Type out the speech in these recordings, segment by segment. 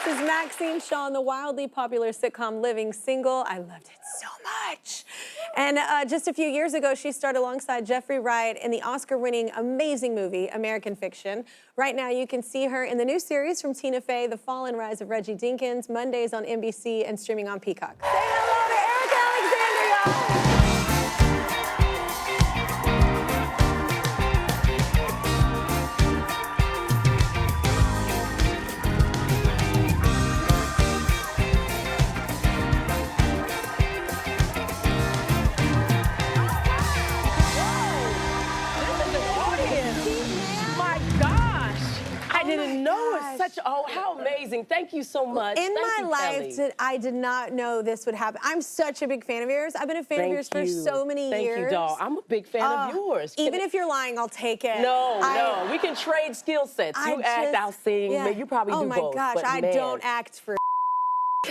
This is Maxine Shaw in the wildly popular sitcom Living Single. I loved it so much. And just a few years ago, she starred alongside Jeffrey Wright in the Oscar-winning amazing movie, American Fiction. Right now, you can see her in the new series from Tina Fey, The Fall and Rise of Reggie Dinkins, Mondays on NBC and streaming on Peacock. Say hello to Erika Alexander, y'all! Oh, how amazing. Thank you so much. In my life, I did not know this would happen. I'm such a big fan of yours. I've been a fan of yours for so many years. Thank you, doll. I'm a big fan of yours. Even if you're lying, I'll take it. No. We can trade skill sets. You act, I'll sing. Yeah. You probably do both. Oh, my gosh. I don't act for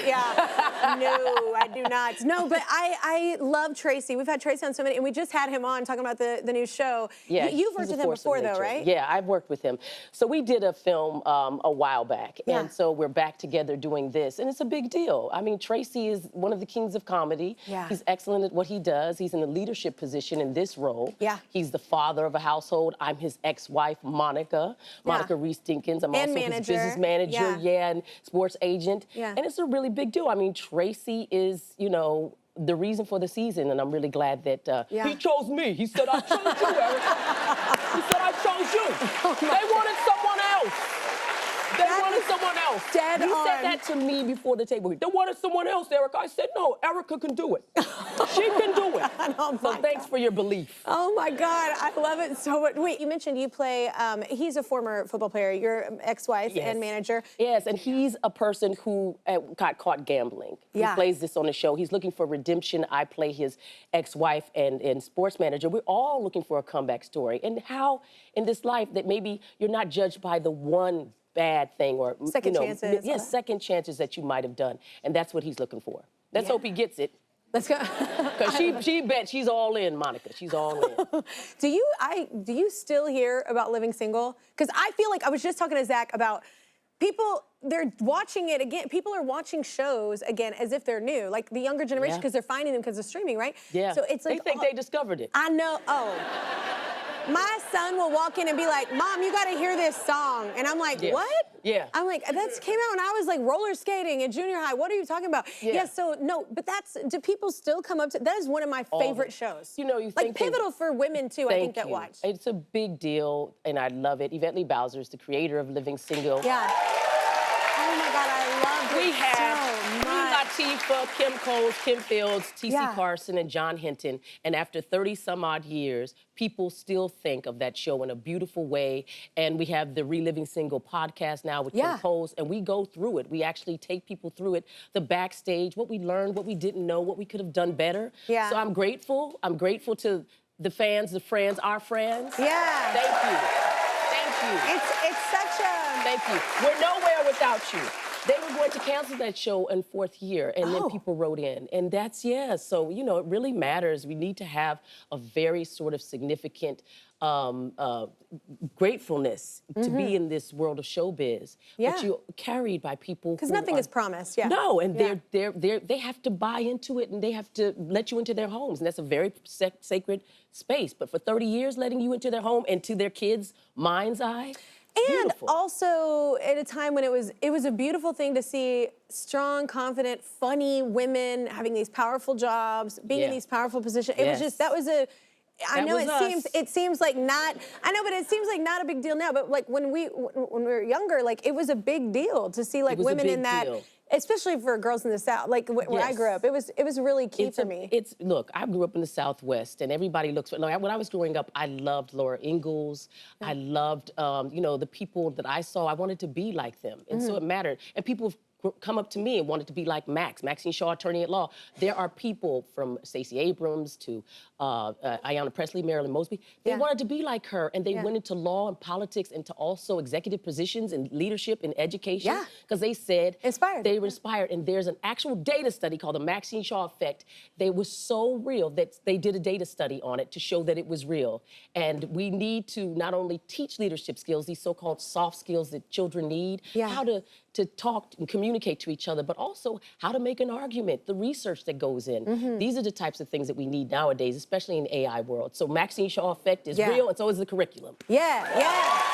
yeah, no, I do not. No, but I love Tracy. We've had Tracy on so many, and we just had him on talking about the new show. Yeah, you've worked with him before, though, right? Yeah, I've worked with him. So we did a film a while back, and so we're back together doing this, and it's a big deal. I mean, Tracy is one of the kings of comedy. Yeah. He's excellent at what he does. He's in a leadership position in this role. Yeah. He's the father of a household. I'm his ex-wife, Monica Reese Dinkins. I'm also his business manager, and sports agent. Yeah. And it's a really big deal. I mean, Tracy is, you know, the reason for the season, and I'm really glad that he chose me. He said, I chose you, Erika. He said, I chose you. They wanted someone else. They wanted someone else. Dead on. He said that to me before the table. They wanted someone else, Erika. I said, no, Erika can do it. She can do it. So thanks for your belief. Oh, my God. I love it so much. Wait, you mentioned you play, he's a former football player, your ex-wife and manager. Yes, and he's a person who got caught gambling. He plays this on the show. He's looking for redemption. I play his ex-wife and sports manager. We're all looking for a comeback story. And how in this life that maybe you're not judged by the one bad thing or second chances. Yes, second chances that you might have done, and that's what he's looking for. Let's hope he gets it. Let's go. Because she bet she's all in, Monica. She's all in. Do you still hear about Living Single? Because I feel like I was just talking to Zach about people. They're watching it again. People are watching shows again as if they're new, like the younger generation, because they're finding them because of streaming, right? Yeah. So it's like they think they discovered it. I know. Oh. My son will walk in and be like, Mom, you gotta hear this song. And I'm like, what? Yeah. I'm like, that came out when I was like roller skating in junior high. What are you talking about? Yeah, so no, but do people still come up to, that is one of my favorite shows. You know, you like pivotal for women too, I think, that watch. It's a big deal, and I love it. Yvette Lee Bowser is the creator of Living Single. Yeah. Oh my God, I love it. We have Latifah, Kim Coles, Kim Fields, T.C. Carson, and John Hinton. And after 30-some-odd years, people still think of that show in a beautiful way. And we have the Reliving Single podcast now with Kim Coles, and we go through it. We actually take people through it, the backstage, what we learned, what we didn't know, what we could have done better. Yeah. So I'm grateful. I'm grateful to the fans, the friends, our friends. Yeah. Thank you. Thank you. It's such a... Thank you. We're nowhere without you. They were going to cancel that show in 4th year, and then people wrote in. And that's, so, you know, it really matters. We need to have a very sort of significant gratefulness to be in this world of showbiz. But you're carried by people because nothing is promised, No, and they have to buy into it, and they have to let you into their homes, and that's a very sacred space. But for 30 years, letting you into their home and to their kids' mind's eye, and also at a time when it was a beautiful thing to see strong, confident, funny women having these powerful jobs, being in these powerful positions. It was just, I know it seems like not, I know, but it seems like not a big deal now, but like when we were younger, like it was a big deal to see like women in that, especially for girls in the South, like where I grew up, it was really key for me. Look, I grew up in the Southwest, and everybody looks, like, when I was growing up, I loved Laura Ingalls. I loved, you know, the people that I saw. I wanted to be like them, and so it mattered. And people come up to me and wanted to be like Maxine Shaw, attorney at law. There are people from Stacey Abrams to Ayanna Pressley, Marilyn Mosby. They wanted to be like her, and they went into law and politics and to also executive positions and leadership and education because they said they were inspired. And there's an actual data study called the Maxine Shaw effect. They were so real that they did a data study on it to show that it was real. And we need to not only teach leadership skills, these so-called soft skills that children need, how to to talk and communicate to each other, but also how to make an argument, the research that goes in. These are the types of things that we need nowadays, especially in the AI world. So Maxine Shaw effect is real, and so is the curriculum. Yeah.